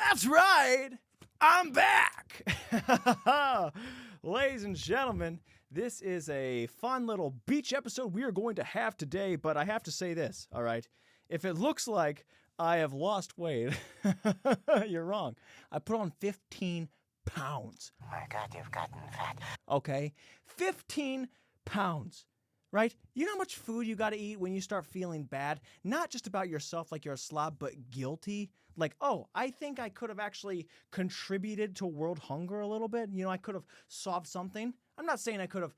That's right. I'm back. Ladies and gentlemen, this is a fun little beach episode we are going to have today, but I have to say this, all right? If it looks like I have lost weight, you're wrong. I put on 15 pounds. Oh my God, you've gotten fat. Okay? 15 pounds. Right? You know how much food you got to eat when you start feeling bad? Not just about yourself like you're a slob, but guilty. Like, oh, I think I could have actually contributed to world hunger a little bit. You know, I could have solved something. I'm not saying I could have,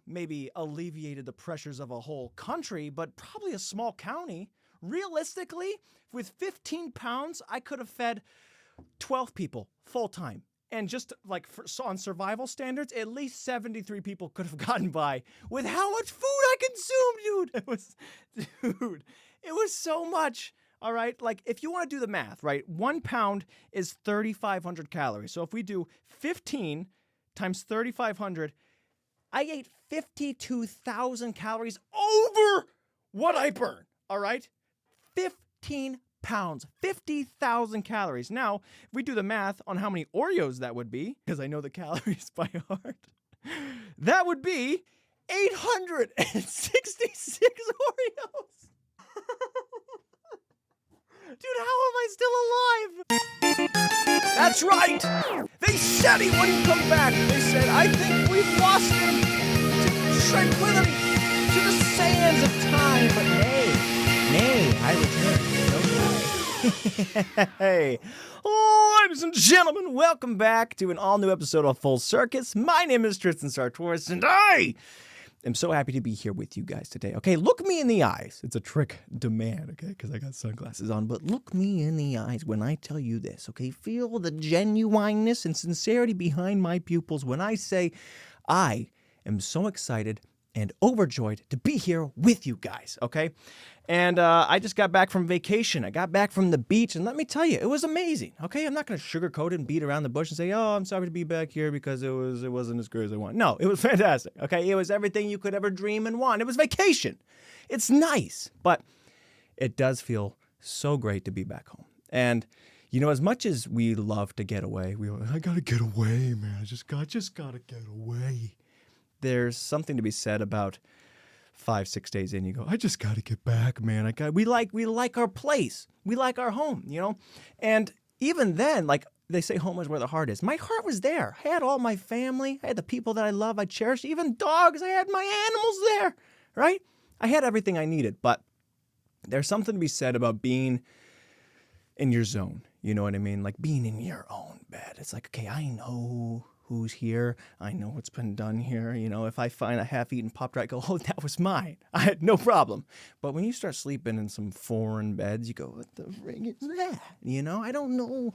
maybe alleviated the pressures of a whole country, but probably a small county. Realistically, with 15 pounds, I could have fed 12 people full time. And just like on survival standards, at least 73 people could have gotten by with how much food I consumed, dude. It was so much. All right. Like if you want to do the math, right? 1 pound is 3,500 calories. So if we do 15 times 3,500, I ate 52,000 calories over what I burn. All right. 15 pounds, 50,000 calories. Now, if we do the math on how many Oreos that would be, because I know the calories by heart, that would be 866 Oreos. Dude, how am I still alive? That's right. They said he wouldn't come back. They said, I think we've lost him to tranquility, to the sands of time. But nay, I return. Hey, ladies and gentlemen, welcome back to an all-new episode of Full Circus. My name is Tristan Sartoris, and I am so happy to be here with you guys today. Okay, look me in the eyes. It's a trick demand, okay, because I got sunglasses on, but look me in the eyes when I tell you this, okay? Feel the genuineness and sincerity behind my pupils when I say I am so excited and overjoyed to be here with you guys, okay? And I just got back from vacation. I got back from the beach, and let me tell you, it was amazing, okay? I'm not going to sugarcoat it and beat around the bush and say, oh, I'm sorry to be back here because it wasn't as good as I want. No, it was fantastic, okay? It was everything you could ever dream and want. It was vacation. It's nice, but it does feel so great to be back home. And, as much as we love to get away, I got to get away, man. I just got to get away. There's something to be said about 5-6 days in, you go, I just got to get back, man. We like our place. We like our home, And even then, like they say, home is where the heart is. My heart was there. I had all my family. I had the people that I love, I cherish, even dogs. I had my animals there, right? I had everything I needed. But there's something to be said about being in your zone. You know what I mean? Like being in your own bed. It's like, okay, I know who's here. I know what's been done here. If I find a half-eaten Pop-Tart, I go, oh, that was mine. I had no problem. But when you start sleeping in some foreign beds, you go, what the frig is that? I don't know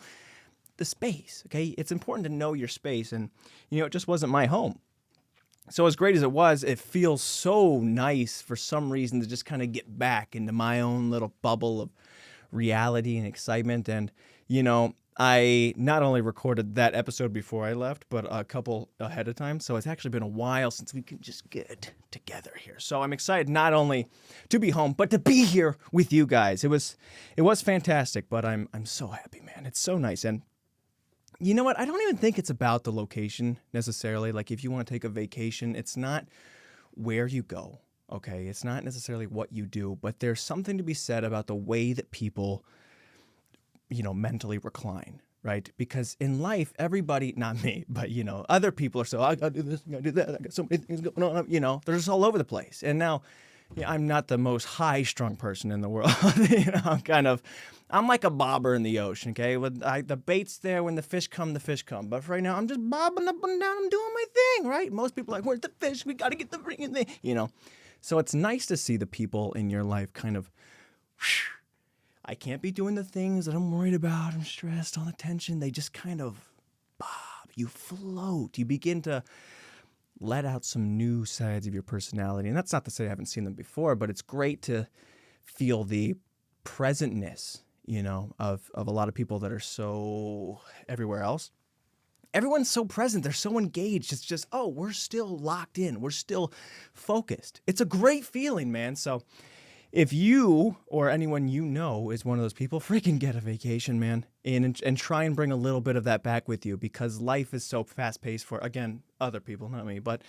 the space, okay? It's important to know your space, and, it just wasn't my home. So as great as it was, it feels so nice for some reason to just kind of get back into my own little bubble of reality and excitement. And, I not only recorded that episode before I left, but a couple ahead of time. So it's actually been a while since we can just get together here. So I'm excited not only to be home, but to be here with you guys. It was fantastic, but I'm so happy, man. It's so nice. And you know what? I don't even think it's about the location necessarily. Like if you want to take a vacation, it's not where you go. Okay. It's not necessarily what you do, but there's something to be said about the way that people mentally recline, right? Because in life, everybody, not me, but, other people are so, I got to do this, I got to do that, I got so many things going on, they're just all over the place. And now, I'm not the most high-strung person in the world. I'm like a bobber in the ocean, okay? The bait's there, when the fish come. But for right now, I'm just bobbing up and down, I'm doing my thing, right? Most people are like, where's the fish? We got to get the ring thing, So it's nice to see the people in your life kind of, I can't be doing the things that I'm worried about. I'm stressed, all the tension. They just kind of bob. You float. You begin to let out some new sides of your personality. And that's not to say I haven't seen them before, but it's great to feel the presentness, of a lot of people that are so everywhere else. Everyone's so present. They're so engaged. It's just, we're still locked in. We're still focused. It's a great feeling, man. So, if you or anyone you know is one of those people, freaking get a vacation, man, and try and bring a little bit of that back with you, because life is so fast-paced for, again, other people, not me, but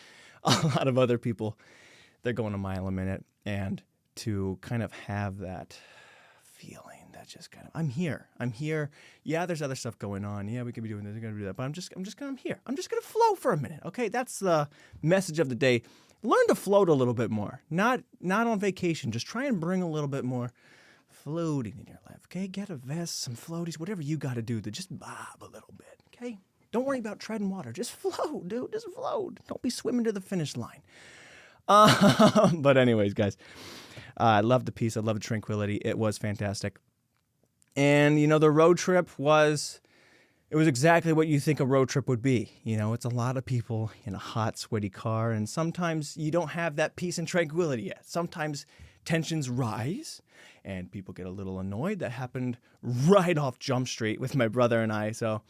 a lot of other people. They're going a mile a minute, and to kind of have that feeling that just kind of, I'm here. Yeah, there's other stuff going on. Yeah, we could be doing this, we're going to do that, but I'm here. I'm just going to float for a minute, okay? That's the message of the day. Learn to float a little bit more. Not on vacation. Just try and bring a little bit more floating in your life, okay? Get a vest, some floaties, whatever you got to do to just bob a little bit, okay? Don't worry about treading water. Just float, dude. Just float. Don't be swimming to the finish line. But anyways, guys, I love the peace. I love the tranquility. It was fantastic. And, the road trip was exactly what you think a road trip would be. It's a lot of people in a hot, sweaty car, and sometimes you don't have that peace and tranquility yet. Sometimes tensions rise, and people get a little annoyed. That happened right off Jump Street with my brother and I, so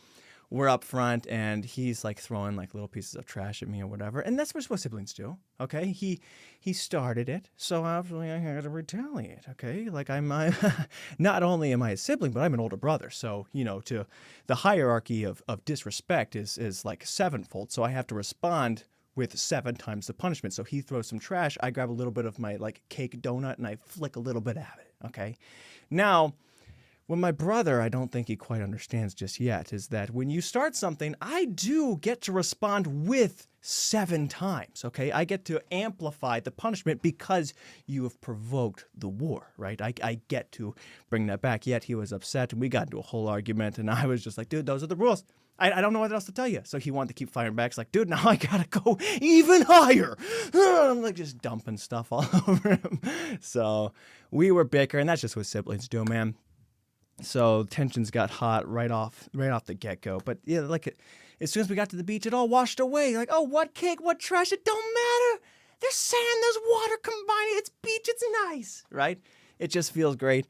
we're up front, and he's like throwing like little pieces of trash at me or whatever, and that's what siblings do, okay? He started it, so obviously I had to retaliate, okay? Like I'm not only am I a sibling, but I'm an older brother, so to the hierarchy of disrespect is like sevenfold, so I have to respond with 7 times the punishment. So he throws some trash, I grab a little bit of my like cake donut, and I flick a little bit at it, okay? Now, what my brother, I don't think he quite understands just yet, is that when you start something, I do get to respond with 7 times, okay? I get to amplify the punishment because you have provoked the war, right? I get to bring that back, yet he was upset, and we got into a whole argument, and I was just like, dude, those are the rules. I don't know what else to tell you. So he wanted to keep firing back. It's like, dude, now I gotta go even higher. I'm like just dumping stuff all over him. So we were bickering, and that's just what siblings do, man. So tensions got hot right off the get-go. But yeah, like as soon as we got to the beach, it all washed away. Like, oh, what cake, what trash, it don't matter. There's sand, there's water combining. It's beach, it's nice, right? It just feels great.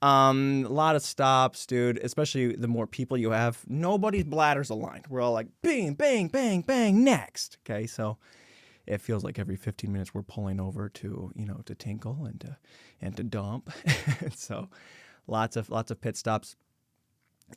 A lot of stops, dude, especially the more people you have. Nobody's bladders aligned. We're all like, bang, bang, bang, bang, next. Okay, so it feels like every 15 minutes we're pulling over to, to tinkle and to dump. So lots of pit stops.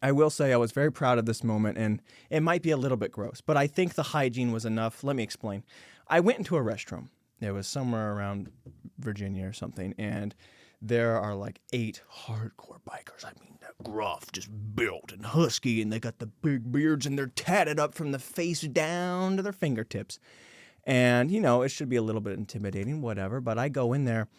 I will say I was very proud of this moment, and it might be a little bit gross, but I think the hygiene was enough. Let me explain. I went into a restroom. It was somewhere around Virginia or something, and there are like 8 hardcore bikers. I mean, they're gruff, just built and husky, and they got the big beards, and they're tatted up from the face down to their fingertips. And, it should be a little bit intimidating, whatever, but I go in there,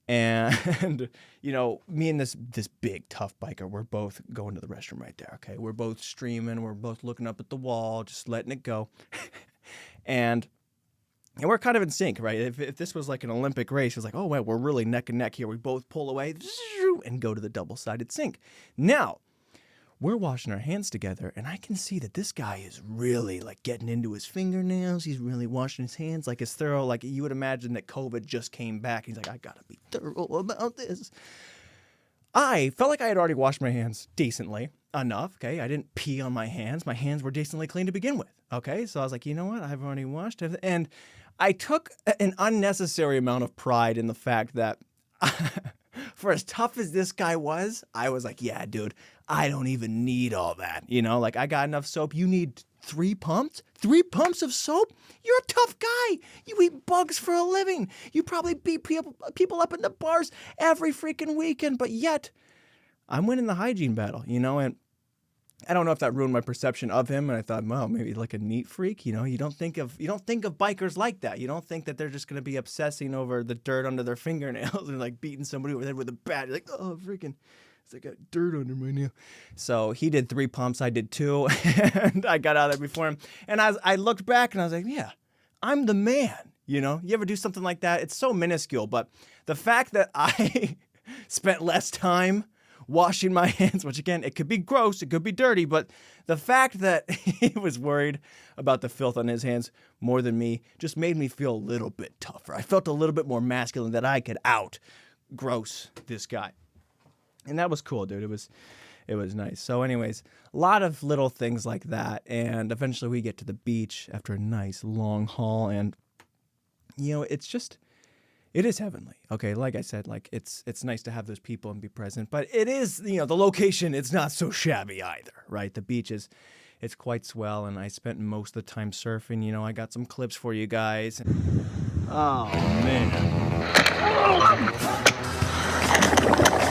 and, me and this big, tough biker, we're both going to the restroom right there, okay? We're both streaming, we're both looking up at the wall, just letting it go. And we're kind of in sync, right? If this was like an Olympic race, it's like, oh, well, we're really neck and neck here. We both pull away and go to the double-sided sink. Now, we're washing our hands together, and I can see that this guy is really like getting into his fingernails. He's really washing his hands like it's thorough. Like you would imagine that COVID just came back. He's like, I gotta be thorough about this. I felt like I had already washed my hands decently enough, okay? I didn't pee on my hands. My hands were decently clean to begin with, okay? So I was like, you know what? I've already washed it. And I took an unnecessary amount of pride in the fact that for as tough as this guy was, I was like, yeah, dude, I don't even need all that. Like I got enough soap. You need 3 pumps? 3 pumps of soap? You're a tough guy. You eat bugs for a living. You probably beat people up in the bars every freaking weekend, but yet I'm winning the hygiene battle, and I don't know if that ruined my perception of him, and I thought, well, maybe like a neat freak, you don't think of bikers like that. You don't think that they're just going to be obsessing over the dirt under their fingernails and like beating somebody over the head with a bat. You're like, oh, freaking, I got dirt under my nail. So he did 3 pumps, I did 2, and I got out of there before him. And I looked back and I was like, yeah, I'm the man. You ever do something like that? It's so minuscule, but the fact that I spent less time washing my hands, which again, it could be gross, it could be dirty, but the fact that he was worried about the filth on his hands more than me just made me feel a little bit tougher. I felt a little bit more masculine that I could out-gross this guy. And that was cool, dude. It was nice. So anyways, a lot of little things like that, and eventually we get to the beach after a nice long haul, and it's It is heavenly. Okay, like I said, like it's nice to have those people and be present, but it is, the location, it's not so shabby either, right? The beach it's quite swell, and I spent most of the time surfing. I got some clips for you guys. Oh, man.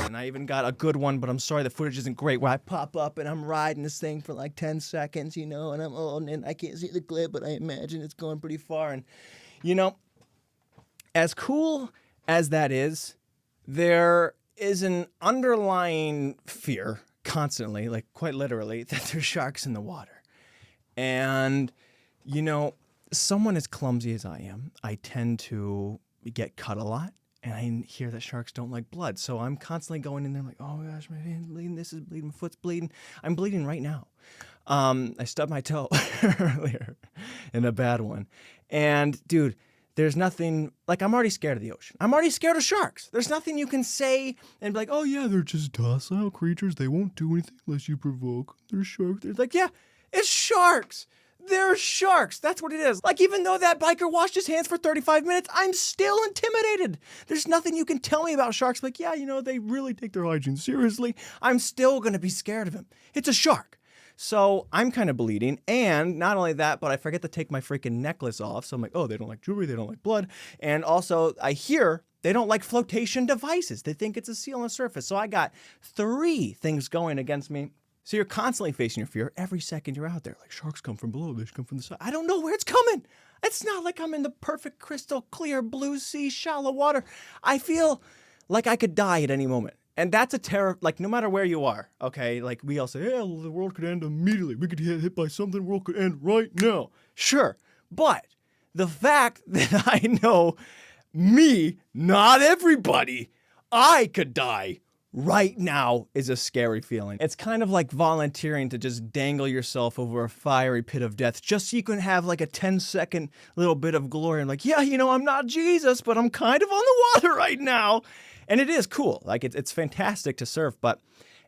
And I even got a good one, but I'm sorry the footage isn't great, where I pop up and I'm riding this thing for like 10 seconds, and and I can't see the clip, but I imagine it's going pretty far. And, as cool as that is, there is an underlying fear constantly, like quite literally, that there's sharks in the water. And, someone as clumsy as I am, I tend to get cut a lot. And I hear that sharks don't like blood. So I'm constantly going in there like, oh my gosh, my hand's bleeding, this is bleeding, my foot's bleeding. I'm bleeding right now. I stubbed my toe earlier in a bad one. And dude, there's nothing, like, I'm already scared of the ocean. I'm already scared of sharks. There's nothing you can say and be like, oh yeah, they're just docile creatures. They won't do anything unless you provoke. They're sharks. They're like, yeah, it's sharks. They're sharks. That's what it is. Like, even though that biker washed his hands for 35 minutes, I'm still intimidated. There's nothing you can tell me about sharks. Like, yeah, they really take their hygiene seriously. I'm still going to be scared of him. It's a shark. So I'm kind of bleeding. And not only that, but I forget to take my freaking necklace off. So I'm like, oh, they don't like jewelry. They don't like blood. And also I hear they don't like flotation devices. They think it's a seal on the surface. So I got 3 things going against me. So you're constantly facing your fear every second you're out there. Like, sharks come from below, they should come from the side. I don't know where it's coming. It's not like I'm in the perfect crystal clear blue sea, shallow water. I feel like I could die at any moment. And that's a terror, like, no matter where you are, okay? Like, we all say, yeah, the world could end immediately. We could get hit by something, the world could end right now. Sure. But the fact that I know me, not everybody, I could die right now is a scary feeling. It's kind of like volunteering to just dangle yourself over a fiery pit of death just so you can have like a 10-second little bit of glory. And like, yeah, I'm not Jesus, but I'm kind of on the water right now. And it is cool. Like, it's fantastic to surf. But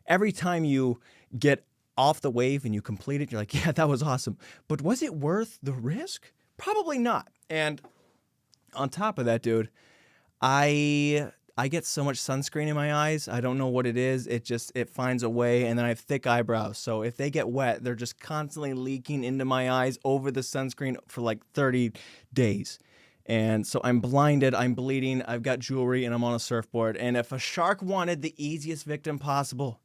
every time you get off the wave and you complete it, you're like, yeah, that was awesome. But was it worth the risk? Probably not. And on top of that, dude, I get so much sunscreen in my eyes. I don't know what it is. It finds a way. And then I have thick eyebrows. So if they get wet, they're just constantly leaking into my eyes over the sunscreen for like 30 days. And so I'm blinded, I'm bleeding, I've got jewelry, and I'm on a surfboard. And if a shark wanted the easiest victim possible,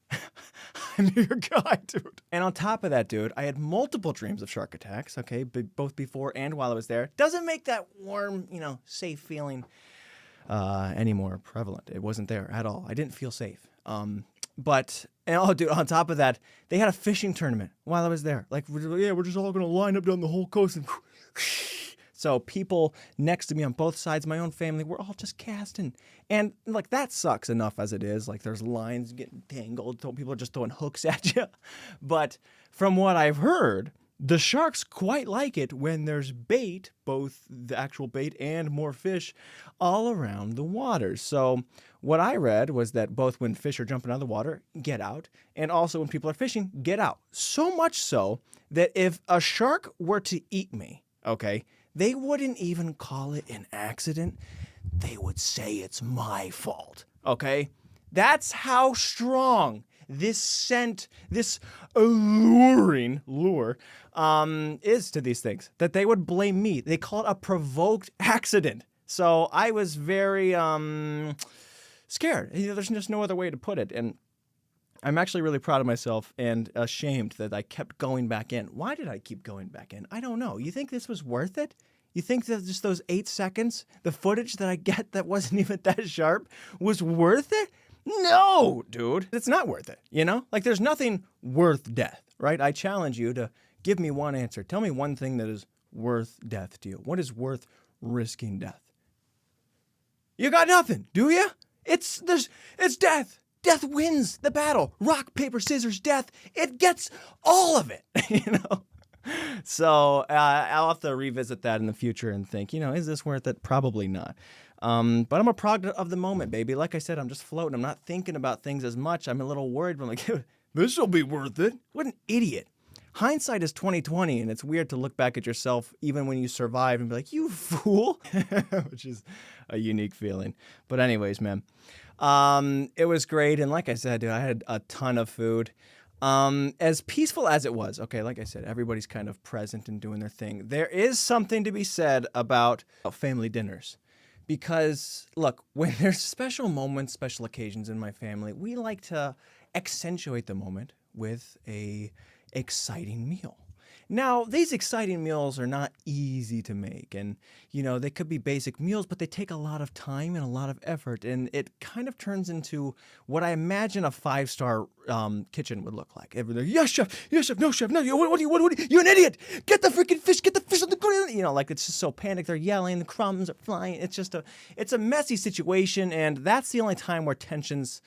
I'm your guy, dude. And on top of that, dude, I had multiple dreams of shark attacks, okay, both before and while I was there. Doesn't make that warm, safe feeling any more prevalent. It wasn't there at all. I didn't feel safe. Dude, on top of that, they had a fishing tournament while I was there. Like, we're just all going to line up down the whole coast and... So people next to me on both sides, my own family, we're all just casting. And like, that sucks enough as it is. Like, there's lines getting tangled. People are just throwing hooks at you. But from what I've heard, the sharks quite like it when there's bait, both the actual bait and more fish, all around the water. So what I read was that both when fish are jumping out of the water, get out, and also when people are fishing, get out. So much so that if a shark were to eat me, okay, they wouldn't even call it an accident. They would say it's my fault, okay? That's how strong this scent, this alluring lure is to these things, that they would blame me. They call it a provoked accident. So I was very scared. There's just no other way to put it. And I'm actually really proud of myself and ashamed that I kept going back in. Why did I keep going back in? I don't know. You think this was worth it? You think that just those 8 seconds, the footage that I get that wasn't even that sharp, was worth it? No, dude. It's not worth it, Like, there's nothing worth death, right? I challenge you to give me one answer. Tell me one thing that is worth death to you. What is worth risking death? You got nothing, do you? It's death. Death wins the battle. Rock, paper, scissors, death. It gets all of it, So I'll have to revisit that in the future and think, is this worth it? Probably not. But I'm a product of the moment, baby. Like I said, I'm just floating. I'm not thinking about things as much. I'm a little worried, but I'm like, this will be worth it. What an idiot. hindsight is 20/20, and it's weird to look back at yourself even when you survive and be like, you fool, which is a unique feeling. But anyways, man, it was great. And like I said, dude, I had a ton of food. As peaceful as it was, okay, like I said, everybody's kind of present and doing their thing. There is something to be said about family dinners. Because, look, when there's special moments, special occasions in my family, we like to accentuate the moment with a exciting meal. Now, these exciting meals are not easy to make, and, they could be basic meals, but they take a lot of time and a lot of effort, and it kind of turns into what I imagine a 5-star kitchen would look like. Everything, yes, chef, no, chef, no, what are you, you're an idiot, get the freaking fish, get the fish on the grill, like it's just so panicked, they're yelling, the crumbs are flying, it's a messy situation, and that's the only time where tensions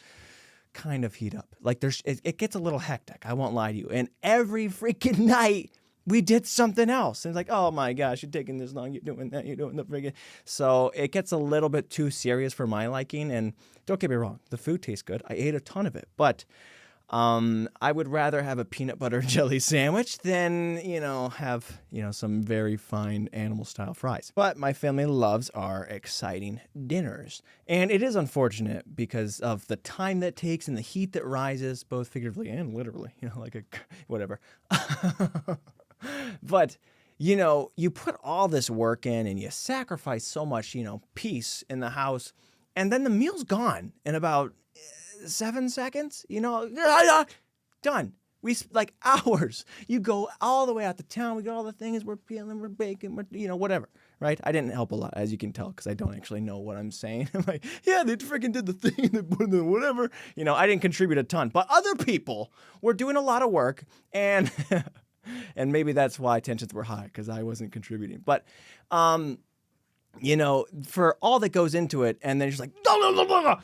kind of heat up. Like it gets a little hectic, I won't lie to you, and every freaking night, we did something else. And it's like, oh my gosh, you're taking this long, you're doing that, you're doing the friggin'. So it gets a little bit too serious for my liking. And don't get me wrong, the food tastes good. I ate a ton of it. But I would rather have a peanut butter and jelly sandwich than, have, some very fine animal style fries. But my family loves our exciting dinners. And it is unfortunate because of the time that takes and the heat that rises, both figuratively and literally, whatever. But, you put all this work in and you sacrifice so much, peace in the house, and then the meal's gone in about 7 seconds, done. We like hours. You go all the way out to town. We got all the things. We're peeling, we're baking, we're, whatever, right? I didn't help a lot, as you can tell, because I don't actually know what I'm saying. I'm like, yeah, they freaking did the thing, they put the whatever. I didn't contribute a ton, but other people were doing a lot of work, and and maybe that's why tensions were high, because I wasn't contributing. But, for all that goes into it, and then you're just like, no.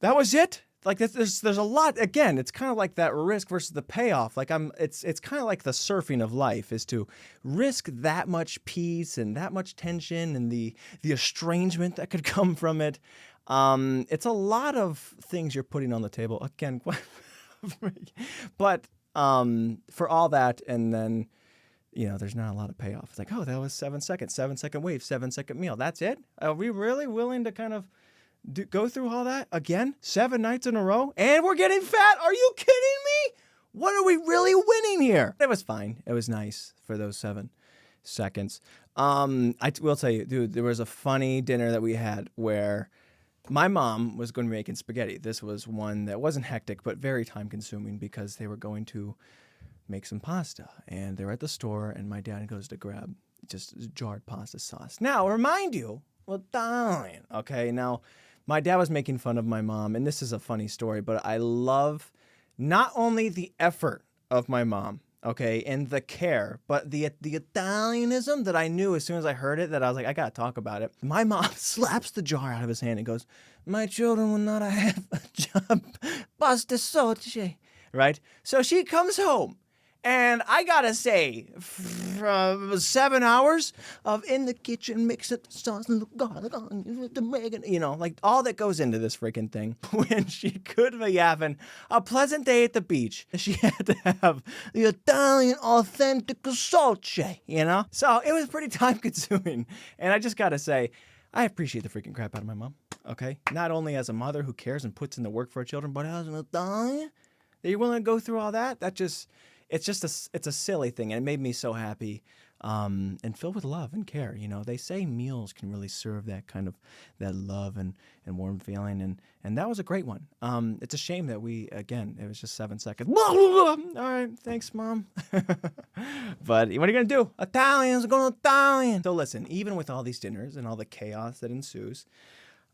That was it? Like, there's a lot. Again, it's kind of like that risk versus the payoff. Like, it's kind of like the surfing of life, is to risk that much peace and that much tension and the estrangement that could come from it. It's a lot of things you're putting on the table. Again, but for all that, and then, there's not a lot of payoff. It's like, oh, that was 7 seconds, 7-second wave, 7-second meal. That's it? Are we really willing to kind of go through all that again? 7 nights in a row? And we're getting fat? Are you kidding me? What are we really winning here? It was fine. It was nice for those 7 seconds. I will tell you, dude, there was a funny dinner that we had where my mom was going to be making spaghetti. This was one that wasn't hectic, but very time-consuming, because they were going to make some pasta. And they were at the store, and my dad goes to grab just jarred pasta sauce. Now, remind you, well, darling, okay? Now, my dad was making fun of my mom, and this is a funny story, but I love not only the effort of my mom, okay, and the care, but the Italianism that I knew as soon as I heard it, that I was like, I gotta talk about it. My mom slaps the jar out of his hand and goes, my children will not have a job, pasta sauce, right? So she comes home, and I gotta say, 7 hours of in the kitchen, mix up the sauce and the garlic, like all that goes into this freaking thing. When she could be having a pleasant day at the beach, she had to have the Italian authentic sauce, So it was pretty time consuming. And I just gotta say, I appreciate the freaking crap out of my mom, okay? Not only as a mother who cares and puts in the work for her children, but as an Italian, that you're willing to go through all that, it's a silly thing, and it made me so happy, and filled with love and care. They say meals can really serve that kind of that love and warm feeling, and that was a great one. It's a shame that it was just 7 seconds. All right, thanks, Mom. But what are you gonna do? Italians are going Italian. So listen, even with all these dinners and all the chaos that ensues,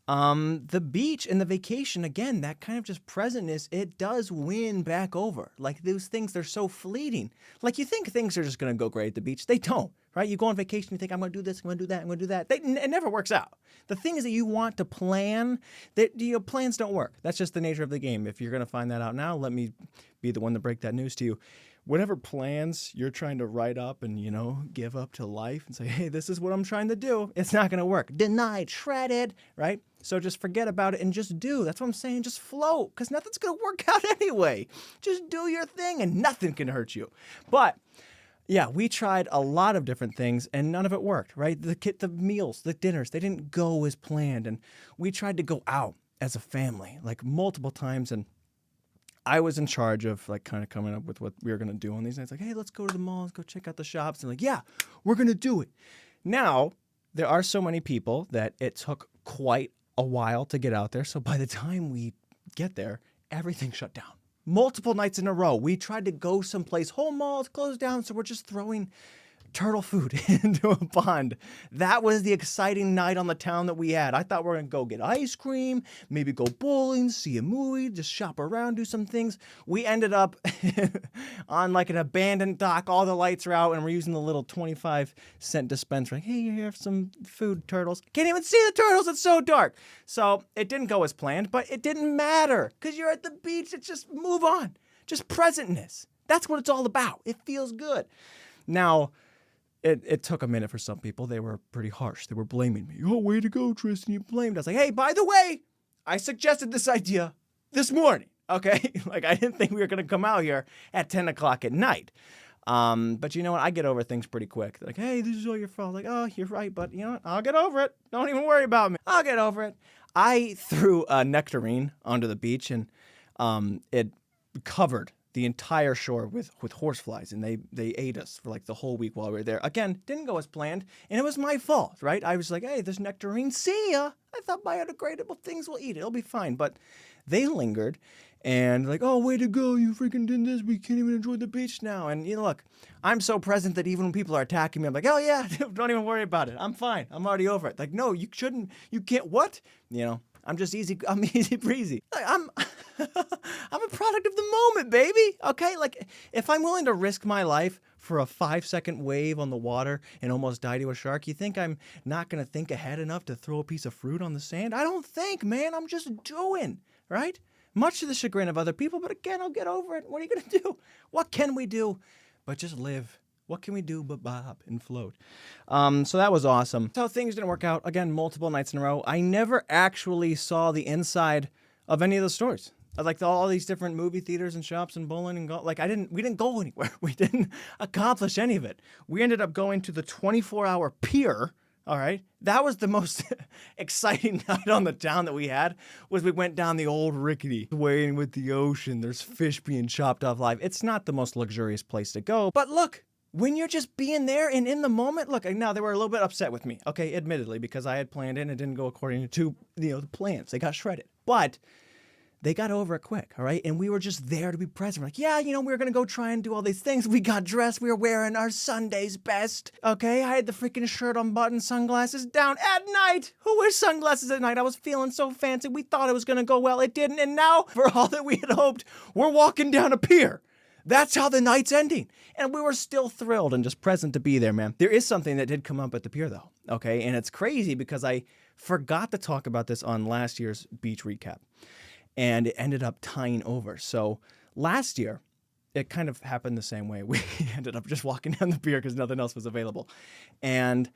the beach and the vacation, again, that kind of just presentness, it does win back over. Like, those things, they're so fleeting. Like, you think things are just going to go great at the beach. They don't, right? You go on vacation, you think, I'm going to do this, I'm going to do that, I'm going to do that. It never works out. The thing is that you want to plan, that plans don't work. That's just the nature of the game. If you're going to find that out now, let me be the one to break that news to you. whatever plans you're trying to write up and, give up to life and say, hey, this is what I'm trying to do, it's not going to work. Denied, shredded, right? So just forget about it and just do. That's what I'm saying. Just float, because nothing's going to work out anyway. Just do your thing and nothing can hurt you. But yeah, we tried a lot of different things and none of it worked, right? The meals, the dinners, they didn't go as planned. And we tried to go out as a family like multiple times, and I was in charge of like kind of coming up with what we were going to do on these nights. Like, hey, let's go to the mall, let's go check out the shops. And like, yeah, we're going to do it. Now, there are so many people that it took quite a while to get out there. So by the time we get there, everything shut down. Multiple nights in a row. We tried to go someplace, whole mall's closed down, so we're just throwing turtle food into a pond. That was the exciting night on the town that we had. I thought we were going to go get ice cream, maybe go bowling, see a movie, just shop around, do some things. We ended up on like an abandoned dock. All the lights are out and we're using the little 25-cent dispenser. Like, hey, you have some food, turtles. Can't even see the turtles. It's so dark. So it didn't go as planned, but it didn't matter because you're at the beach. It's just move on. Just presentness. That's what it's all about. It feels good. Now, It took a minute for some people. They were pretty harsh. They were blaming me. Oh, way to go, Tristan. You blamed us. Like, hey, by the way, I suggested this idea this morning. Okay? Like, I didn't think we were going to come out here at 10 o'clock at night. But you know what? I get over things pretty quick. They're like, hey, this is all your fault. Like, oh, you're right. But you know what? I'll get over it. Don't even worry about me. I'll get over it. I threw a nectarine onto the beach and it covered the entire shore with horseflies, and they ate us for like the whole week while we were there. Again, didn't go as planned, and it was my fault, right? I was like, hey, this nectarine, see ya. I thought biodegradable things will eat it. It'll be fine. But they lingered, and like, oh, way to go. You freaking did this. We can't even enjoy the beach now. And look, I'm so present that even when people are attacking me, I'm like, oh, yeah, don't even worry about it. I'm fine. I'm already over it. Like, no, you shouldn't. You can't. What? I'm just easy. I'm easy breezy. Like, I'm a product of the moment, baby. Okay, like if I'm willing to risk my life for a 5-second wave on the water and almost die to a shark, you think I'm not gonna think ahead enough to throw a piece of fruit on the sand? I don't think, man. I'm just doing, right? Much to the chagrin of other people, but again, I'll get over it. What are you gonna do? What can we do but just live? What can we do but bob and float? So that was awesome. So things didn't work out. Again, multiple nights in a row. I never actually saw the inside of any of the stores. Like all these different movie theaters and shops and bowling and golf. Like we didn't go anywhere. We didn't accomplish any of it. We ended up going to the 24-hour pier. All right. That was the most exciting night on the town that we had, was we went down the old rickety, swaying with the ocean. There's fish being chopped off live. It's not the most luxurious place to go, but look, when you're just being there and in the moment, look, now they were a little bit upset with me, okay, admittedly, because I had planned it and it didn't go according to, the plans. They got shredded. But they got over it quick, all right? And we were just there to be present. We're like, yeah, we were going to go try and do all these things. We got dressed. We were wearing our Sunday's best, okay? I had the freaking shirt unbuttoned, sunglasses down at night. Who wears sunglasses at night? I was feeling so fancy. We thought it was going to go well. It didn't. And now, for all that we had hoped, we're walking down a pier. That's how the night's ending. And we were still thrilled and just present to be there, man. There is something that did come up at the pier, though, okay? And it's crazy because I forgot to talk about this on last year's beach recap. And it ended up tying over. So last year, it kind of happened the same way. We ended up just walking down the pier because nothing else was available. And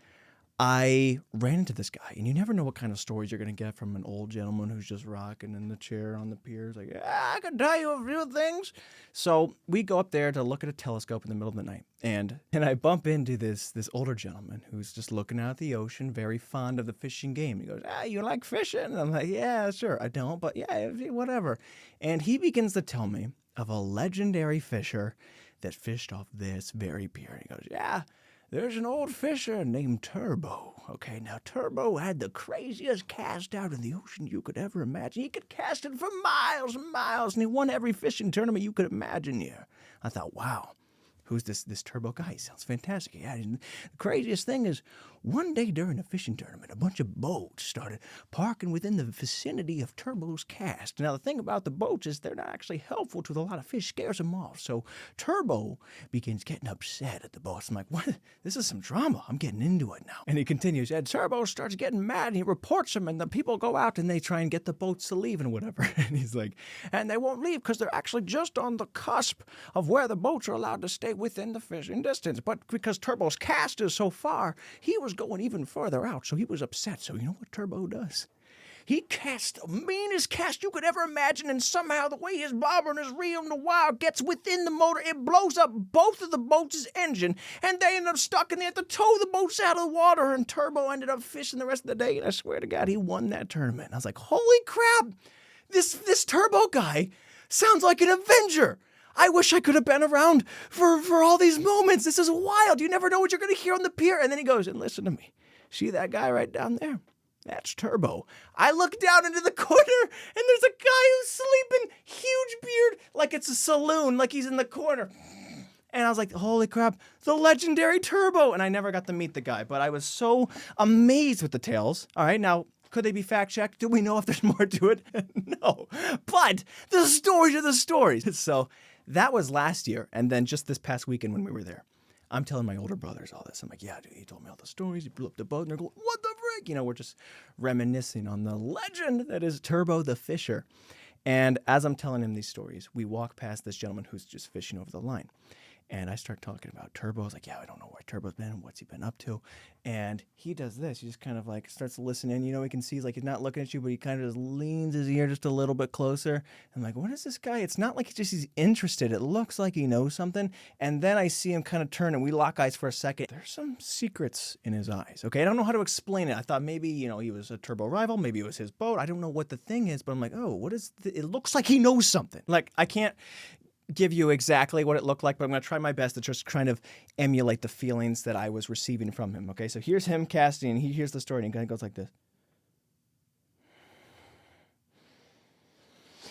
I ran into this guy, and you never know what kind of stories you're going to get from an old gentleman who's just rocking in the chair on the pier. It's like, yeah, I can tell you a few things. So we go up there to look at a telescope in the middle of the night, and I bump into this older gentleman who's just looking out at the ocean, very fond of the fishing game. He goes, you like fishing? And I'm like, yeah, sure. I don't, but yeah, whatever. And he begins to tell me of a legendary fisher that fished off this very pier. And he goes, yeah, there's an old fisher named Turbo. Okay, now Turbo had the craziest cast out in the ocean you could ever imagine. He could cast it for miles and miles, and he won every fishing tournament you could imagine here. I thought, wow, who's this Turbo guy? He sounds fantastic. Yeah, and the craziest thing is, one day during a fishing tournament, a bunch of boats started parking within the vicinity of Turbo's cast. Now, the thing about the boats is they're not actually helpful to a lot of fish, scares them off. So Turbo begins getting upset at the boats. I'm like, what? This is some drama. I'm getting into it now. And he continues, and Turbo starts getting mad, and he reports them, and the people go out, and they try and get the boats to leave and whatever. And he's like, and they won't leave because they're actually just on the cusp of where the boats are allowed to stay within the fishing distance. But because Turbo's cast is so far, he was going even further out, so he was upset. So you know what Turbo does? He casts the meanest cast you could ever imagine, and somehow the way his bobber and his reel and the wire gets within the motor, it blows up both of the boats' engine, and they end up stuck, and they have to tow the boats out of the water, and Turbo ended up fishing the rest of the day, and I swear to God, he won that tournament. I was like, holy crap, this Turbo guy sounds like an Avenger. I wish I could have been around for all these moments. This is wild. You never know what you're going to hear on the pier. And then he goes, and listen to me. See that guy right down there? That's Turbo. I look down into the corner, and there's a guy who's sleeping, huge beard, like it's a saloon, like he's in the corner. And I was like, holy crap, the legendary Turbo. And I never got to meet the guy, but I was so amazed with the tales. All right, now, could they be fact-checked? Do we know if there's more to it? No. But the stories are the stories. So that was last year, and then just this past weekend when we were there, I'm telling my older brothers all this. I'm like, yeah, dude, he told me all the stories. He blew up the boat, and they're going, what the frick? You know, we're just reminiscing on the legend that is Turbo the Fisher. And as I'm telling him these stories, we walk past this gentleman who's just fishing over the line. And I start talking about Turbo. I was like, yeah, I don't know where Turbo's been and what's he been up to. And he does this. He just kind of like starts listening. You know, he can see he's like, he's not looking at you, but he kind of just leans his ear just a little bit closer. I'm like, what is this guy? It's not like he's interested. It looks like he knows something. And then I see him kind of turn and we lock eyes for a second. There's some secrets in his eyes. Okay. I don't know how to explain it. I thought maybe, you know, he was a Turbo rival. Maybe it was his boat. I don't know what the thing is, but I'm like, oh, what is it looks like he knows something. Like I can't give you exactly what it looked like, but I'm going to try my best to just kind of emulate the feelings that I was receiving from him. Okay, so here's him casting, and he hears the story, and he kind of goes like this.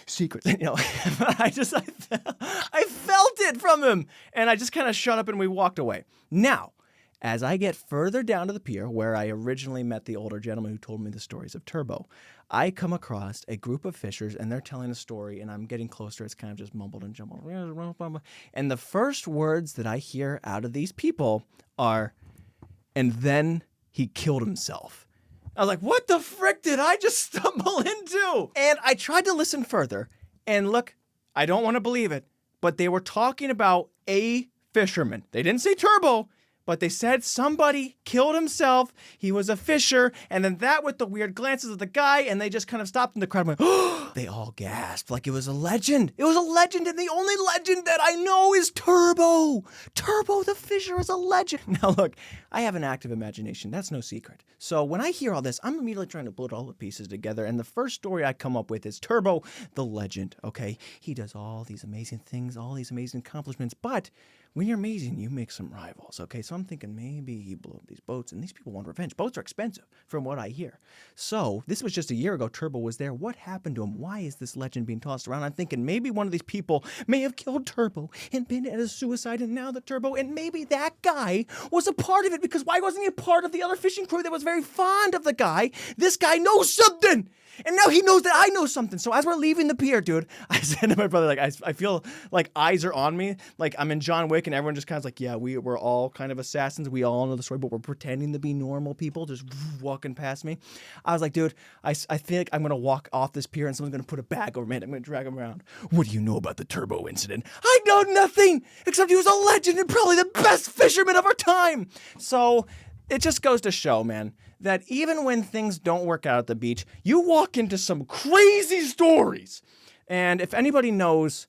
Secrets, you know, I felt it from him, and I just kind of shut up and we walked away. Now, as I get further down to the pier, where I originally met the older gentleman who told me the stories of Turbo, I come across a group of fishers, and they're telling a story, and I'm getting closer. It's kind of just mumbled and jumbled. And the first words that I hear out of these people are, and then he killed himself. I was like, what the frick did I just stumble into? And I tried to listen further, and look, I don't want to believe it, but they were talking about a fisherman. They didn't say Turbo, but they said somebody killed himself. He was a fisher. And then that with the weird glances of the guy, and they just kind of stopped in the crowd and went, oh, they all gasped like it was a legend. It was a legend, and the only legend that I know is Turbo. Turbo the Fisher is a legend. Now look, I have an active imagination. That's no secret. So when I hear all this, I'm immediately trying to put all the pieces together. And the first story I come up with is Turbo the legend, okay? He does all these amazing things, all these amazing accomplishments, but when you're amazing, you make some rivals, okay? So I'm thinking maybe he blew up these boats, and these people want revenge. Boats are expensive, from what I hear. So this was just a year ago. Turbo was there. What happened to him? Why is this legend being tossed around? I'm thinking maybe one of these people may have killed Turbo and been at a suicide, and now the Turbo, and maybe that guy was a part of it, because why wasn't he a part of the other fishing crew that was very fond of the guy? This guy knows something! And now he knows that I know something. So as we're leaving the pier, dude, I said to my brother, like, I feel like eyes are on me. Like I'm in John Wick, and everyone just kind of like, yeah, we're all kind of assassins. We all know the story, but we're pretending to be normal people just walking past me. I was like, dude, I feel like I'm going to walk off this pier and someone's going to put a bag over me and I'm going to drag him around. What do you know about the Turbo incident? I know nothing, except he was a legend and probably the best fisherman of our time. So it just goes to show, man, that even when things don't work out at the beach, you walk into some crazy stories. And if anybody knows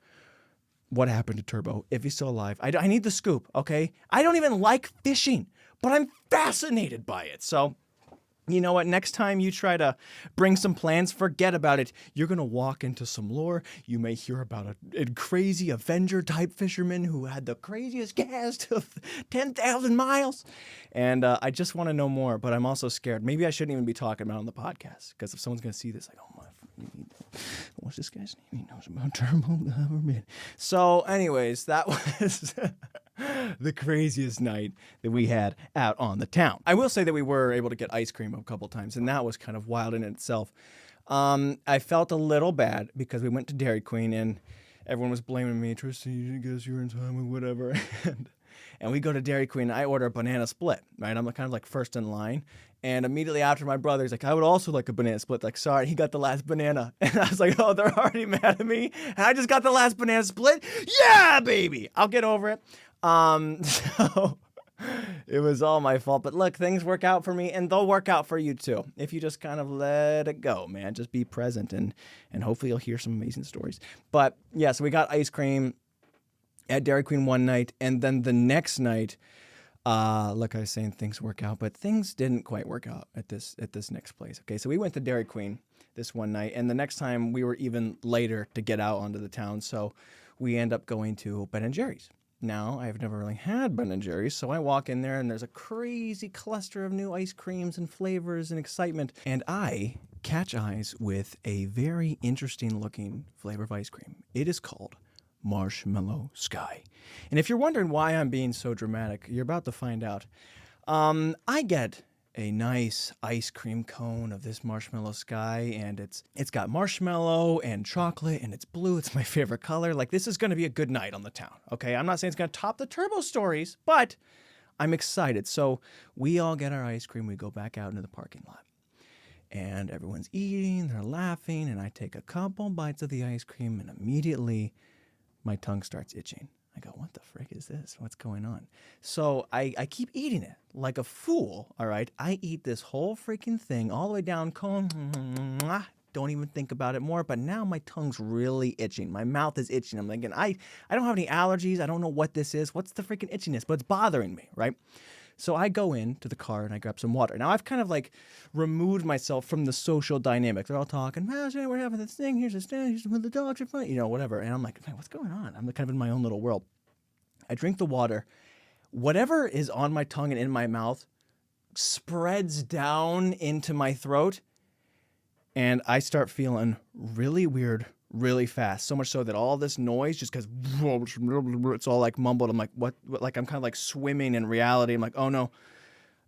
what happened to Turbo, if he's still alive, I need the scoop, okay? I don't even like fishing, but I'm fascinated by it. So you know what? Next time you try to bring some plans, forget about it. You're going to walk into some lore. You may hear about a crazy Avenger-type fisherman who had the craziest cast of 10,000 miles. And I just want to know more, but I'm also scared. Maybe I shouldn't even be talking about it on the podcast, because if someone's going to see this, like, oh my, what's this guy's name? He knows about Turbo government. So anyways, that was the craziest night that we had out on the town. I will say that we were able to get ice cream a couple times, and that was kind of wild in itself. I felt a little bad because we went to Dairy Queen and everyone was blaming me. Tristan, you didn't guess you were in time or whatever. And we go to Dairy Queen, and I order a banana split, right? I'm kind of like first in line. And immediately after, my brother's like, I would also like a banana split. Like, sorry, he got the last banana. And I was like, oh, they're already mad at me. And I just got the last banana split. Yeah, baby. I'll get over it. So it was all my fault. But look, things work out for me, and they'll work out for you too. If you just kind of let it go, man. Just be present, and hopefully you'll hear some amazing stories. But yeah, so we got ice cream at Dairy Queen one night, and then the next night, like I was saying, things work out, but things didn't quite work out at this next place. Okay, so we went to Dairy Queen this one night, and the next time we were even later to get out onto the town, so we end up going to Ben & Jerry's. Now, I've never really had Ben & Jerry's, so I walk in there, and there's a crazy cluster of new ice creams and flavors and excitement, and I catch eyes with a very interesting-looking flavor of ice cream. It is called Marshmallow Sky. And if you're wondering why I'm being so dramatic, you're about to find out. I get a nice ice cream cone of this Marshmallow Sky, and it's got marshmallow and chocolate, and it's blue. It's my favorite color. Like, this is going to be a good night on the town, okay? I'm not saying it's going to top the Turbo Stories, but I'm excited. So we all get our ice cream. We go back out into the parking lot, and everyone's eating. They're laughing, and I take a couple bites of the ice cream, and immediately my tongue starts itching. I go, what the frick is this? What's going on? So I keep eating it like a fool, all right? I eat this whole freaking thing all the way down, cone, don't even think about it more, but now my tongue's really itching. My mouth is itching. I'm thinking, I don't have any allergies. I don't know what this is. What's the freaking itchiness? But it's bothering me, right? So I go into the car and I grab some water. Now, I've kind of like removed myself from the social dynamic. They're all talking, we're having this thing, here's a stand, here's the dogs are fine, whatever. And I'm like, man, what's going on? I'm kind of in my own little world. I drink the water. Whatever is on my tongue and in my mouth spreads down into my throat. And I start feeling really weird really fast, so much so that all this noise just goes, it's all like mumbled. I'm like, what? Like, I'm kind of like swimming in reality. I'm like, oh no,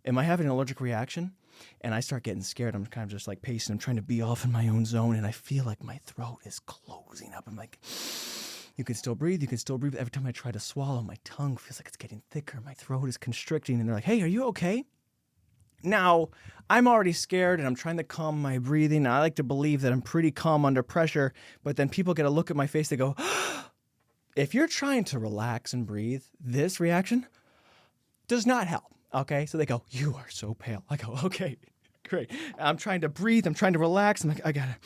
am I having an allergic reaction? And I start getting scared. I'm kind of just like pacing. I'm trying to be off in my own zone, and I feel like my throat is closing up. I'm like, you can still breathe. You can still breathe. Every time I try to swallow, my tongue feels like it's getting thicker. My throat is constricting, and they're like, hey, are you okay? Now, I'm already scared, and I'm trying to calm my breathing. I like to believe that I'm pretty calm under pressure, but then people get a look at my face. They go, if you're trying to relax and breathe, this reaction does not help, okay? So they go, you are so pale. I go, okay, great. I'm trying to breathe. I'm trying to relax. I'm like, I got to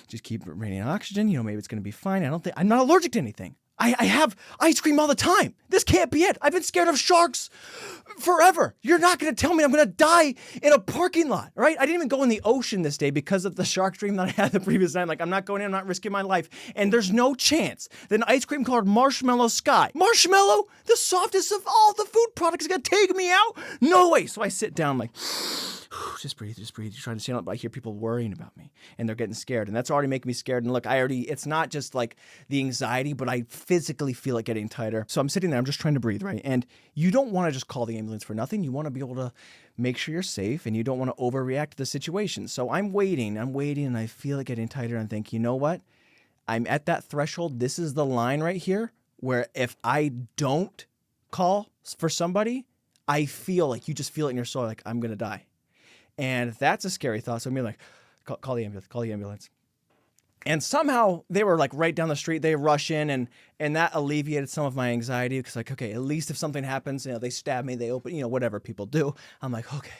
just keep radiating oxygen. Maybe it's going to be fine. I'm not allergic to anything. I have ice cream all the time. This can't be it. I've been scared of sharks forever. You're not going to tell me I'm going to die in a parking lot, right? I didn't even go in the ocean this day because of the shark dream that I had the previous night. Like, I'm not going in. I'm not risking my life. And there's no chance that an ice cream called Marshmallow Sky, marshmallow, the softest of all the food products, is going to take me out? No way. So I sit down like, just breathe. You're trying to stand up, but I hear people worrying about me, and they're getting scared, and that's already making me scared. And look, it's not just like the anxiety, but I physically feel it getting tighter. So I'm sitting there, I'm just trying to breathe, right? And you don't want to just call the ambulance for nothing. You want to be able to make sure you're safe, and you don't want to overreact to the situation. So I'm waiting, and I feel it getting tighter, and think, you know what? I'm at that threshold. This is the line right here where if I don't call for somebody, I feel like, you just feel it in your soul, like I'm going to die. And that's a scary thought. So I'm like, call the ambulance. And somehow they were like right down the street. They rush in, and that alleviated some of my anxiety, because like, okay, at least if something happens, they stab me, they open, whatever people do. I'm like, okay,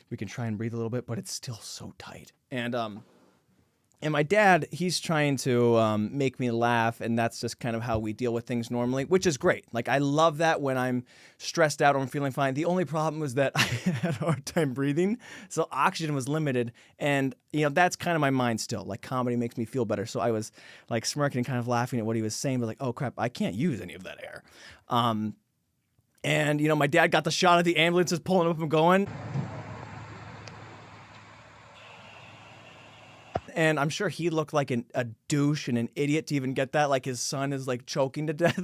we can try and breathe a little bit, but it's still so tight. And my dad, he's trying to make me laugh, and that's just kind of how we deal with things normally, which is great. Like, I love that when I'm stressed out or I'm feeling fine. The only problem was that I had a hard time breathing, so oxygen was limited, and, that's kind of my mind still. Like, comedy makes me feel better, so I was, like, smirking and kind of laughing at what he was saying, but like, oh, crap, I can't use any of that air. And, my dad got the shot of the ambulances pulling up and going. And I'm sure he looked like a douche and an idiot to even get that. Like, his son is like choking to death.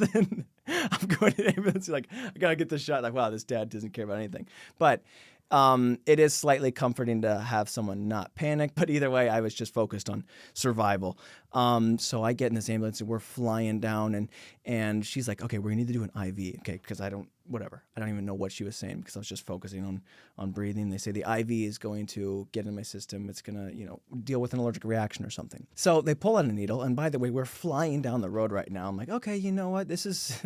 I'm going to the ambulance. Like, I got to get this shot. Like, wow, this dad doesn't care about anything. But it is slightly comforting to have someone not panic. But either way, I was just focused on survival. So I get in this ambulance and we're flying down and she's like, okay, we need to do an IV. Okay, because I don't even know what she was saying because I was just focusing on breathing. They say the IV is going to get in my system. It's going to, deal with an allergic reaction or something. So they pull out a needle. And by the way, we're flying down the road right now. I'm like, okay, you know what? This is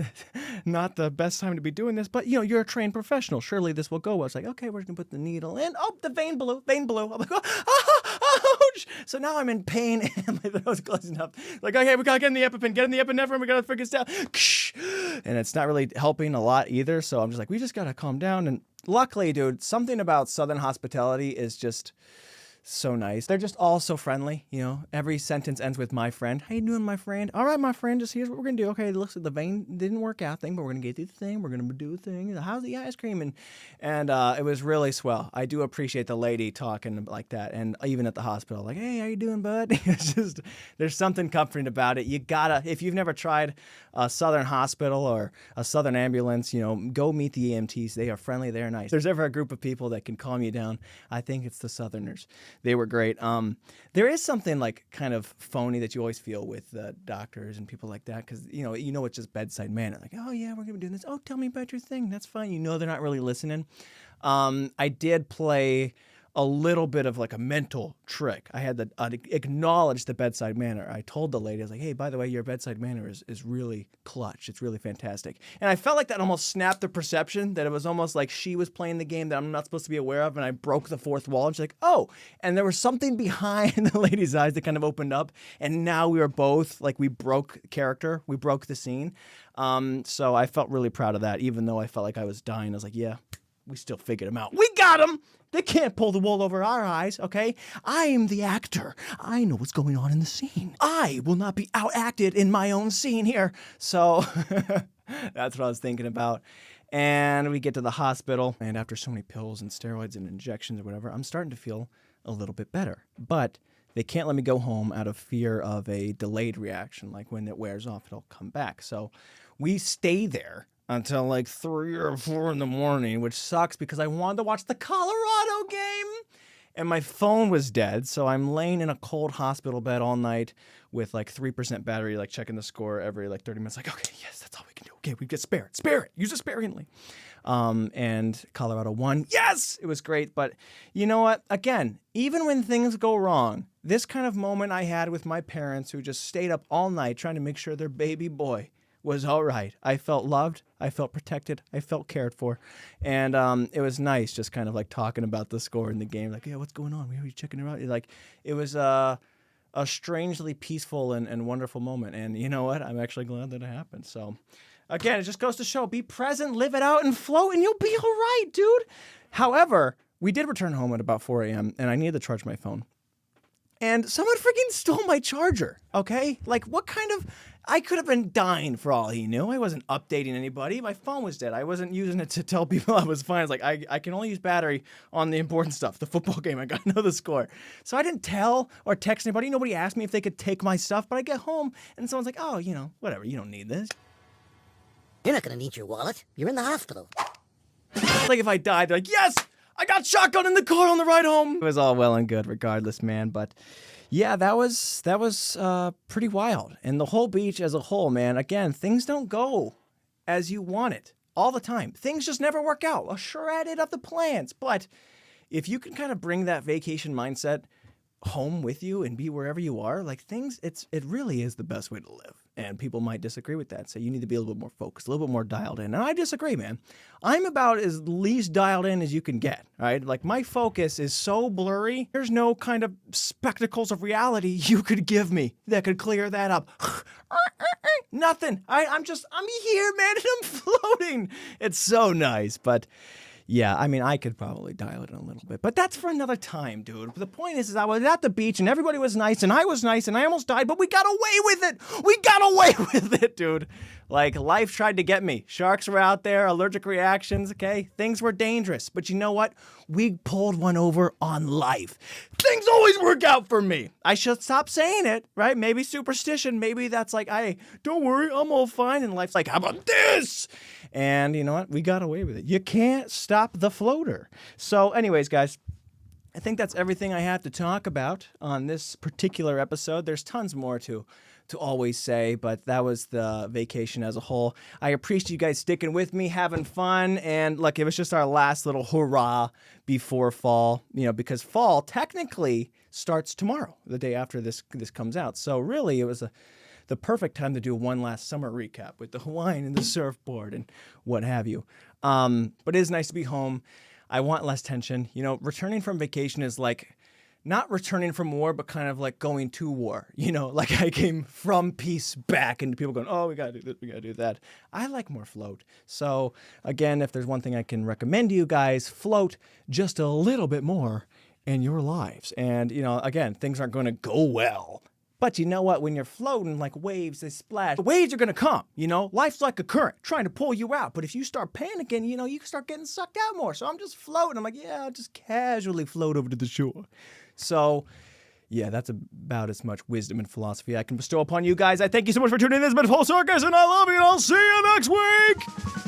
not the best time to be doing this, but you're a trained professional. Surely this will go well. It's like, okay, we're going to put the needle in. Oh, the vein blew. I'm like, oh, ouch. So now I'm in pain and my throat's closing up. Like, okay, we got to get in the EpiPen, get in the epinephrine. We got to figure this out. And it's not really helping a lot either. So I'm just like, we just got to calm down. And luckily, dude, something about Southern hospitality is just so nice. They're just all so friendly. Every sentence ends with my friend. How you doing, my friend? All right, my friend, just here's what we're going to do. Okay, it looks like the vein didn't work out thing, but we're going to get through the thing. We're going to do the thing. How's the ice cream? And it was really swell. I do appreciate the lady talking like that. And even at the hospital, like, hey, how you doing, bud? It's just, there's something comforting about it. You gotta, if you've never tried a Southern hospital or a Southern ambulance, go meet the EMTs. They are friendly. They're nice. If there's ever a group of people that can calm you down, I think it's the Southerners. They were great. There is something like kind of phony that you always feel with doctors and people like that because, it's just bedside manner. Like, oh, yeah, we're going to be doing this. Oh, tell me about your thing. That's fine. They're not really listening. I did play a little bit of like a mental trick. I had to acknowledge the bedside manner. I told the lady, I was like, hey, by the way, your bedside manner is really clutch. It's really fantastic. And I felt like that almost snapped the perception that it was almost like she was playing the game that I'm not supposed to be aware of. And I broke the fourth wall. And she's like, oh, and there was something behind the lady's eyes that kind of opened up. And now we were both like, we broke character. We broke the scene. So I felt really proud of that, even though I felt like I was dying. I was like, yeah, we still figured him out. We got him. They can't pull the wool over our eyes, okay? I am the actor. I know what's going on in the scene. I will not be outacted in my own scene here. So that's what I was thinking about. And we get to the hospital, and after so many pills and steroids and injections or whatever, I'm starting to feel a little bit better. But they can't let me go home out of fear of a delayed reaction. Like when it wears off, it'll come back. So we stay there until like 3 or 4 in the morning, which sucks because I wanted to watch the Colorado game. And my phone was dead, so I'm laying in a cold hospital bed all night with like 3% battery, like checking the score every like 30 minutes. Like, okay, yes, that's all we can do. Okay, we get spare it. Use it sparingly. And Colorado won. Yes, it was great. But you know what? Again, even when things go wrong, this kind of moment I had with my parents who just stayed up all night trying to make sure their baby boy was all right. I felt loved. I felt protected. I felt cared for. And it was nice just kind of like talking about the score in the game. Like, yeah, what's going on? Are you checking it out? Like, it was a strangely peaceful and wonderful moment. And you know what? I'm actually glad that it happened. So, again, it just goes to show, be present, live it out, and float, and you'll be all right, dude. However, we did return home at about 4 a.m., and I needed to charge my phone. And someone freaking stole my charger, okay? Like, what kind of... I could have been dying for all he knew. I wasn't updating anybody. My phone was dead. I wasn't using it to tell people I was fine. It's like, I can only use battery on the important stuff, the football game. I got to know the score. So I didn't tell or text anybody. Nobody asked me if they could take my stuff. But I get home, and someone's like, oh, whatever. You don't need this. You're not going to need your wallet. You're in the hospital. Like, if I died, they're like, yes! I got shotgun in the car on the ride home. It was all well and good regardless, man. But yeah, that was pretty wild. And the whole beach as a whole, man, again, things don't go as you want it all the time. Things just never work out. A shredded of the plans. But if you can kind of bring that vacation mindset home with you and be wherever you are, like it really is the best way to live. And people might disagree with that. So you need to be a little bit more focused, a little bit more dialed in. And I disagree, man. I'm about as least dialed in as you can get, right? Like my focus is so blurry. There's no kind of spectacles of reality you could give me that could clear that up. Nothing. I'm here, man, and I'm floating. It's so nice. But Yeah, I mean, I could probably dial it in a little bit, but that's for another time, dude. But the point is I was at the beach and everybody was nice and I was nice and I almost died, but we got away with it. We got away with it, dude. Like, life tried to get me. Sharks were out there, allergic reactions, okay? Things were dangerous. But you know what? We pulled one over on life. Things always work out for me. I should stop saying it, right? Maybe superstition. Maybe that's like, hey, don't worry, I'm all fine. And life's like, how about this? And you know what? We got away with it. You can't stop the floater. So anyways, guys, I think that's everything I have to talk about on this particular episode. There's tons more to always say, but that was the vacation as a whole. I appreciate you guys sticking with me, having fun, and look, it was just our last little hurrah before fall, because fall technically starts tomorrow, the day after this comes out. So really, it was the perfect time to do one last summer recap with the Hawaiian and the surfboard and what have you. But it is nice to be home. I want less tension. Returning from vacation is like not returning from war, but kind of like going to war. Like I came from peace back and people going, oh, we got to do this, we got to do that. I like more float. So again, if there's one thing I can recommend to you guys, float just a little bit more in your lives. And, again, things aren't going to go well. But you know what? When you're floating, like waves, they splash. The waves are going to come, Life's like a current trying to pull you out. But if you start panicking, you can start getting sucked out more. So I'm just floating. I'm like, yeah, I'll just casually float over to the shore. So, yeah, that's about as much wisdom and philosophy I can bestow upon you guys. I thank you so much for tuning in. This has been Full Circus, and I love you, and I'll see you next week.